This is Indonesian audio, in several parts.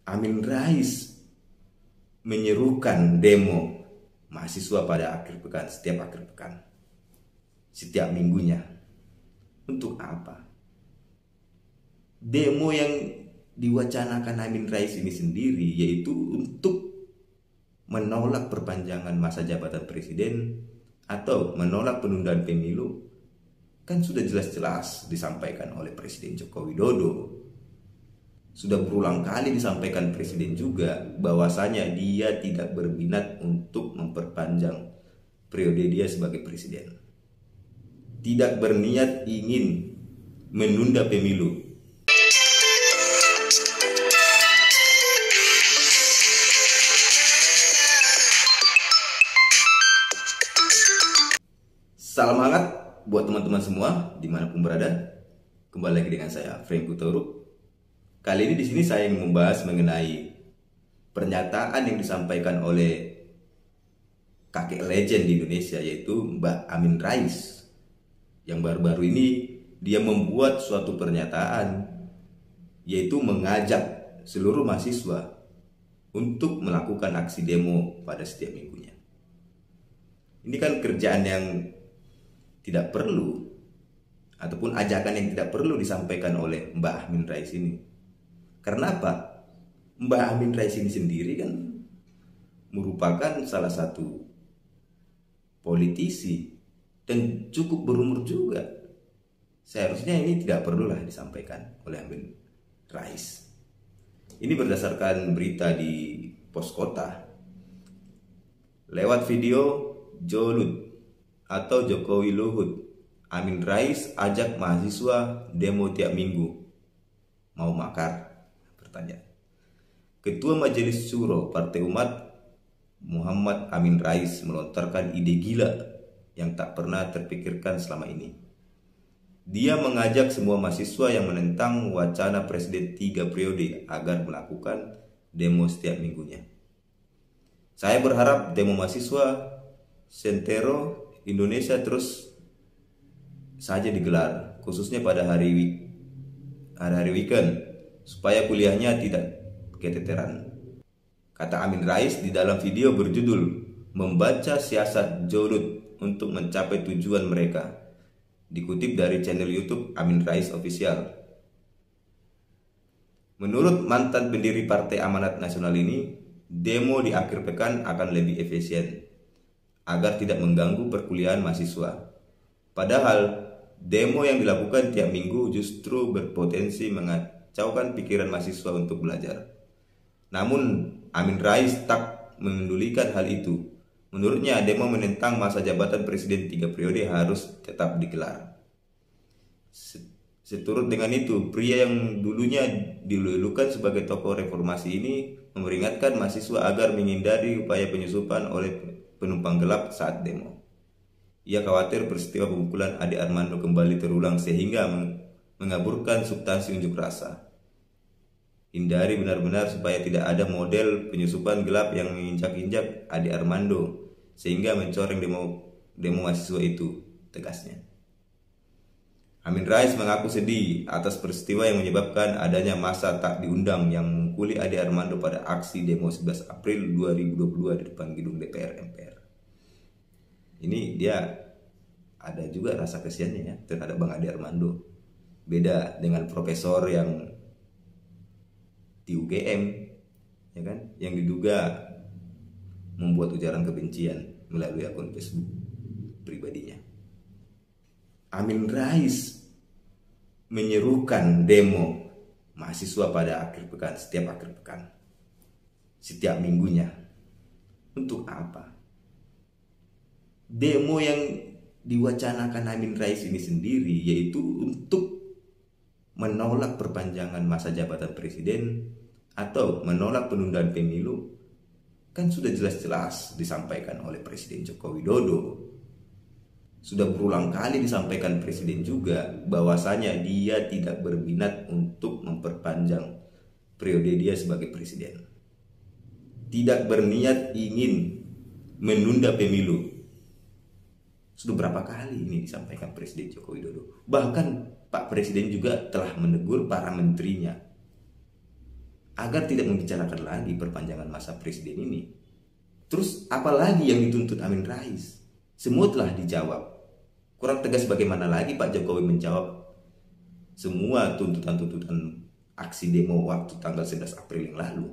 Amin Rais menyerukan demo mahasiswa pada akhir pekan, setiap akhir pekan, setiap minggunya. Untuk apa? Demo yang diwacanakan Amin Rais ini sendiri yaitu untuk menolak perpanjangan masa jabatan presiden atau menolak penundaan pemilu. Kan sudah jelas-jelas disampaikan oleh Presiden Joko Widodo. Sudah berulang kali disampaikan Presiden juga bahwasanya dia tidak berminat untuk memperpanjang periode dia sebagai presiden. Tidak berniat ingin menunda pemilu. Salam hangat buat teman-teman semua dimanapun berada. Kembali lagi dengan saya, Frank Kutoruk. Kali ini di sini saya ingin membahas mengenai pernyataan yang disampaikan oleh kakek legend di Indonesia, yaitu Mbak Amin Rais. Yang baru-baru ini dia membuat suatu pernyataan, yaitu mengajak seluruh mahasiswa untuk melakukan aksi demo pada setiap minggunya. Ini kan kerjaan yang tidak perlu, ataupun ajakan yang tidak perlu disampaikan oleh Mbak Amin Rais ini. Karena apa? Mbak Amin Rais ini sendiri kan merupakan salah satu politisi dan cukup berumur juga. Seharusnya ini tidak perlulah disampaikan oleh Amin Rais. Ini berdasarkan berita di Pos Kota. Lewat video Jolut atau Jokowi Luhut, Amin Rais ajak mahasiswa demo tiap minggu. Mau makar? Pertanyaan. Ketua Majelis Syuro Partai Umat Muhammad Amin Rais melontarkan ide gila yang tak pernah terpikirkan selama ini. Dia mengajak semua mahasiswa yang menentang wacana Presiden 3 periode agar melakukan demo setiap minggunya. Saya berharap demo mahasiswa sentero Indonesia terus saja digelar, khususnya pada hari weekend, supaya kuliahnya tidak keteteran. Kata Amin Rais di dalam video berjudul "Membaca Siasat Jolut untuk Mencapai Tujuan Mereka", dikutip dari channel YouTube Amin Rais Official. Menurut mantan pendiri Partai Amanat Nasional ini, demo di akhir pekan akan lebih efisien agar tidak mengganggu perkuliahan mahasiswa. Padahal demo yang dilakukan tiap minggu justru berpotensi mengacaukan pikiran mahasiswa untuk belajar. Namun Amin Rais tak mendulikan hal itu. Menurutnya demo menentang masa jabatan Presiden 3 periode harus tetap digelar. Seturut dengan itu, pria yang dulunya dilulukan sebagai tokoh reformasi ini memperingatkan mahasiswa agar menghindari upaya penyusupan oleh penumpang gelap saat demo. Ia khawatir peristiwa pemukulan Ade Armando kembali terulang sehingga mengaburkan substansi unjuk rasa. Hindari benar-benar supaya tidak ada model penyusupan gelap yang menginjak-injak Ade Armando sehingga mencoreng demo mahasiswa itu, tegasnya. Amin Rais mengaku sedih atas peristiwa yang menyebabkan adanya massa tak diundang yang memukuli Ade Armando pada aksi demo 11 April 2022 di depan gedung DPR MPR. Ini dia ada juga rasa kasihannya ya terhadap Bang Ade Armando. Beda dengan profesor yang di UGM, ya kan, yang diduga membuat ujaran kebencian melalui akun Facebook pribadinya. Amin Rais menyerukan demo mahasiswa pada akhir pekan, setiap akhir pekan, setiap minggunya. Untuk apa? Demo yang diwacanakan Amin Rais ini sendiri yaitu untuk menolak perpanjangan masa jabatan presiden atau menolak penundaan pemilu. Kan sudah jelas-jelas disampaikan oleh Presiden Joko Widodo. Sudah berulang kali disampaikan Presiden juga bahwasanya dia tidak berminat untuk memperpanjang periode dia sebagai presiden. Tidak berniat ingin menunda pemilu. Sudah berapa kali ini disampaikan Presiden Joko Widodo. Bahkan Pak Presiden juga telah menegur para menterinya. agar tidak membicarakan lagi perpanjangan masa presiden ini. Terus apalagi yang dituntut Amin Rais? Semua telah dijawab. Kurang tegas bagaimana lagi Pak Jokowi menjawab semua tuntutan-tuntutan aksi demo waktu tanggal 11 April yang lalu.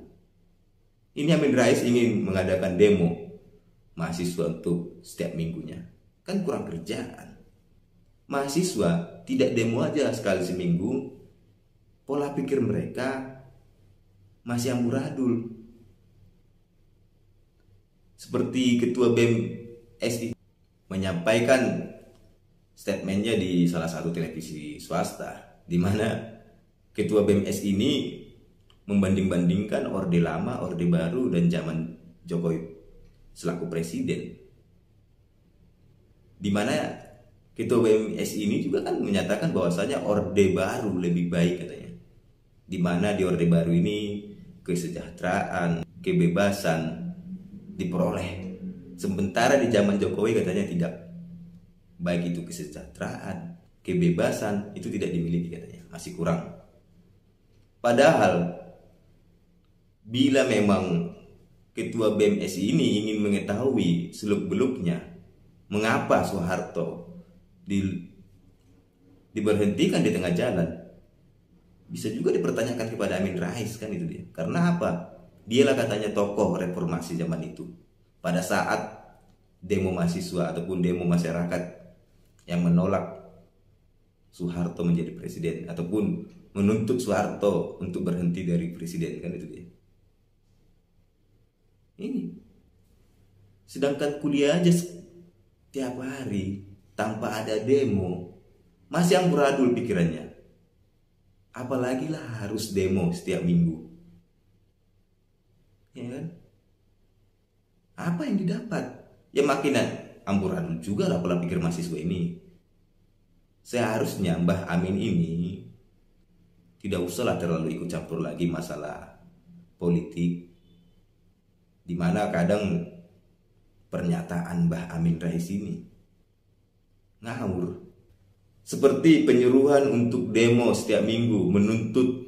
Ini Amin Rais ingin mengadakan demo mahasiswa untuk setiap minggunya. Kan kurang kerjaan. Mahasiswa tidak demo aja sekali seminggu, pola pikir mereka masih amburadul. Seperti Ketua BEM SI menyampaikan statementnya di salah satu televisi swasta, di mana Ketua BEM SI ini membanding-bandingkan Orde Lama, Orde Baru, dan zaman Jokowi selaku presiden. Di mana Ketua BEM SI ini juga kan menyatakan bahwasanya Orde Baru lebih baik katanya. Di mana di Orde Baru ini kesejahteraan, kebebasan diperoleh. Sementara di zaman Jokowi katanya tidak. Baik itu kesejahteraan, kebebasan itu tidak dimiliki katanya, masih kurang. Padahal bila memang Ketua BEM SI ini ingin mengetahui seluk-beluknya mengapa Soeharto diberhentikan di tengah jalan, bisa juga dipertanyakan kepada Amin Rais, kan itu dia. Karena apa? Dialah katanya tokoh reformasi zaman itu. Pada saat demo mahasiswa ataupun demo masyarakat yang menolak Soeharto menjadi presiden ataupun menuntut Soeharto untuk berhenti dari presiden, kan itu dia. Ini. Sedangkan kuliah aja tiap hari tanpa ada demo, masih amburadul pikirannya. Apalagi lah harus demo setiap minggu. Ya kan? Apa yang didapat? Ya makin amburadul juga lah pola pikir mahasiswa ini. Seharusnya Mbah Amin ini tidak usahlah terlalu ikut campur lagi masalah politik, dimana kadang pernyataan Mbah Amin Rais ini ngawur. Seperti penyuruhan untuk demo setiap minggu menuntut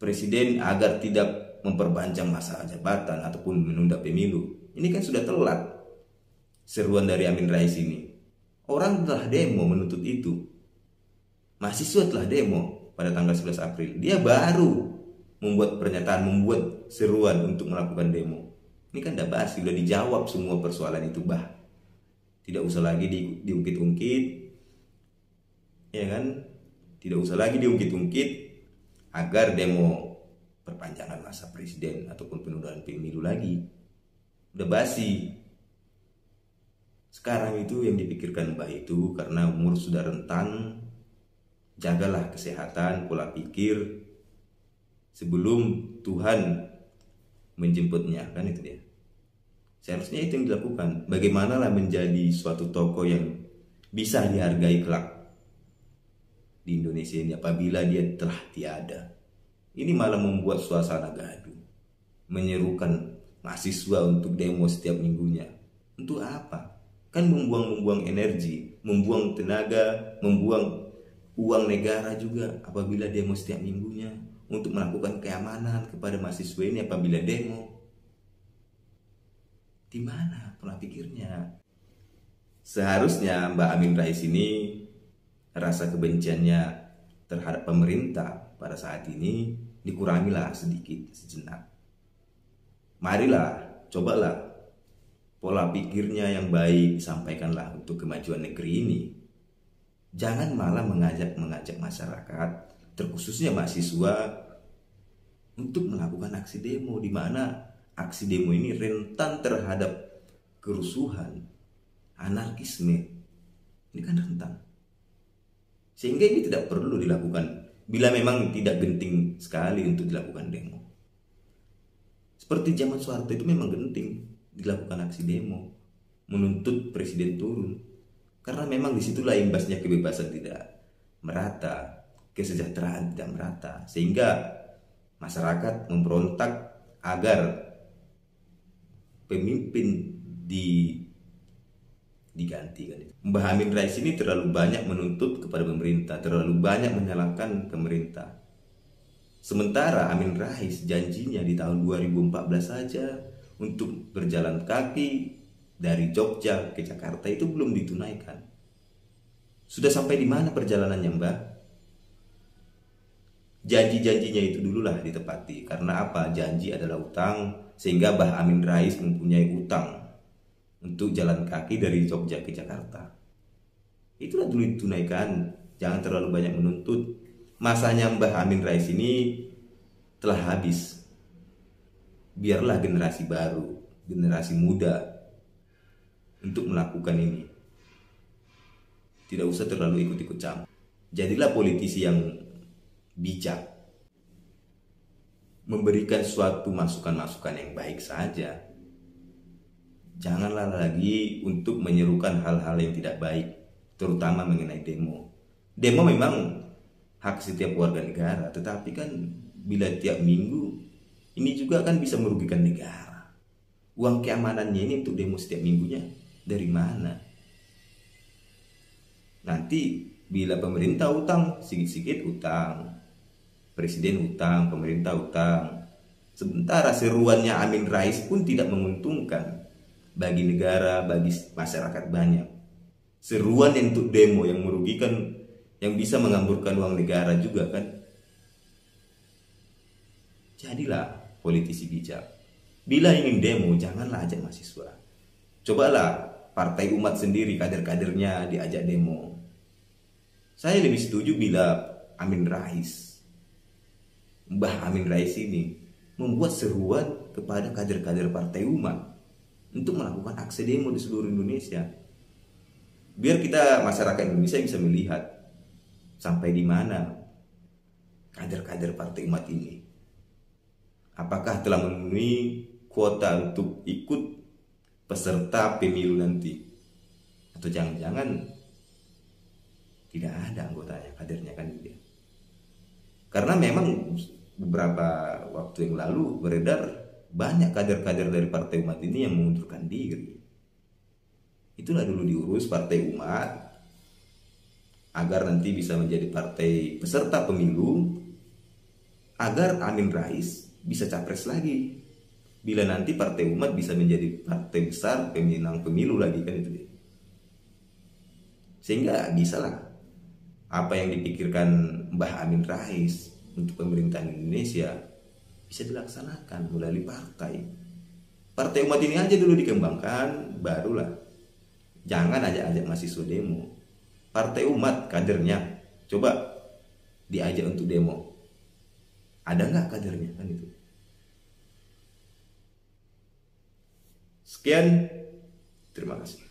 presiden agar tidak memperpanjang masa jabatan ataupun menunda pemilu. Ini kan sudah telat seruan dari Amin Rais ini. Orang telah demo menuntut itu. Mahasiswa telah demo pada tanggal 11 April. Dia baru membuat pernyataan, membuat seruan untuk melakukan demo. Ini kan udah basi, sudah dijawab semua persoalan itu, Bah. Tidak usah lagi diungkit-ungkit. Ya kan? Tidak usah lagi diungkit-ungkit agar demo perpanjangan masa presiden ataupun penundaan pemilu lagi. Udah basi. Sekarang itu yang dipikirkan Mbak itu karena umur sudah rentan, jagalah kesehatan, pola pikir sebelum Tuhan menjemputnya, kan itu dia. Seharusnya itu yang dilakukan. Bagaimana lah menjadi suatu tokoh yang bisa dihargai kelak di Indonesia ini apabila dia telah tiada. Ini malah membuat suasana gaduh, menyerukan mahasiswa untuk demo setiap minggunya. Untuk apa? Kan membuang energi, membuang tenaga, membuang uang negara juga apabila demo setiap minggunya untuk melakukan keamanan kepada mahasiswa ini apabila demo. Di mana pola pikirnya? Seharusnya Mbak Amin Rais ini rasa kebenciannya terhadap pemerintah pada saat ini dikurangilah sedikit sejenak. Marilah, cobalah pola pikirnya yang baik sampaikanlah untuk kemajuan negeri ini. Jangan malah mengajak masyarakat, terkhususnya mahasiswa, untuk melakukan aksi demo, di mana aksi demo ini rentan terhadap kerusuhan, anarkisme. Ini kan rentan. Sehingga ini tidak perlu dilakukan bila memang tidak genting sekali untuk dilakukan demo. Seperti zaman Soeharto itu memang genting dilakukan aksi demo, menuntut presiden turun. Karena memang disitulah imbasnya kebebasan tidak merata, kesejahteraan tidak merata. Sehingga masyarakat memberontak agar pemimpin diganti kan. Mbah Amin Rais ini terlalu banyak menuntut kepada pemerintah, terlalu banyak menyalahkan pemerintah. Sementara Amin Rais janjinya di tahun 2014 saja untuk berjalan kaki dari Jogja ke Jakarta itu belum ditunaikan. Sudah sampai di mana perjalanannya, Mbak? Janji-janjinya itu dululah ditepati. Karena apa? Janji adalah utang, sehingga Mbah Amin Rais mempunyai utang untuk jalan kaki dari Jogja ke Jakarta. Itulah dulu ditunaikan. Jangan terlalu banyak menuntut. Masanya Mbah Amin Rais ini telah habis. Biarlah generasi baru, generasi muda untuk melakukan ini. Tidak usah terlalu ikut-ikut campur. Jadilah politisi yang bijak, memberikan suatu masukan-masukan yang baik saja. Janganlah lagi untuk menyerukan hal-hal yang tidak baik, terutama mengenai demo. Demo memang hak setiap warga negara, tetapi kan bila tiap minggu ini juga kan bisa merugikan negara. Uang keamanannya ini untuk demo setiap minggunya dari mana? Nanti bila pemerintah utang, sikit-sikit utang, presiden utang, pemerintah utang. Sementara seruannya Amin Rais pun tidak menguntungkan bagi negara, bagi masyarakat banyak. Seruan untuk demo yang merugikan, yang bisa mengamburkan uang negara juga kan. Jadilah politisi bijak. Bila ingin demo, janganlah ajak mahasiswa. Cobalah partai umat sendiri, kader-kadernya diajak demo. Saya lebih setuju bila Amin Rais, Mbah Amin Rais ini membuat seruan kepada kader-kader partai umat untuk melakukan aksi demo di seluruh Indonesia. Biar kita masyarakat Indonesia bisa melihat sampai di mana kader-kader partai umat ini. Apakah telah memenuhi kuota untuk ikut peserta pemilu nanti? Atau jangan-jangan tidak ada anggotanya, kadernya kan dia. Karena memang beberapa waktu yang lalu beredar banyak kader-kader dari partai umat ini yang mengundurkan diri. Itulah dulu diurus partai umat agar nanti bisa menjadi partai peserta pemilu, agar Amin Rais bisa capres lagi. Bila nanti partai umat bisa menjadi partai besar pemenang pemilu lagi kan itu dia. Sehingga bisalah apa yang dipikirkan Mbah Amin Rais untuk pemerintahan Indonesia bisa dilaksanakan melalui partai. Partai umat ini aja dulu dikembangkan, barulah. Jangan ajak-ajak mahasiswa demo. Partai umat kadernya, coba diajak untuk demo. Ada nggak kadernya kan itu? Sekian, terima kasih.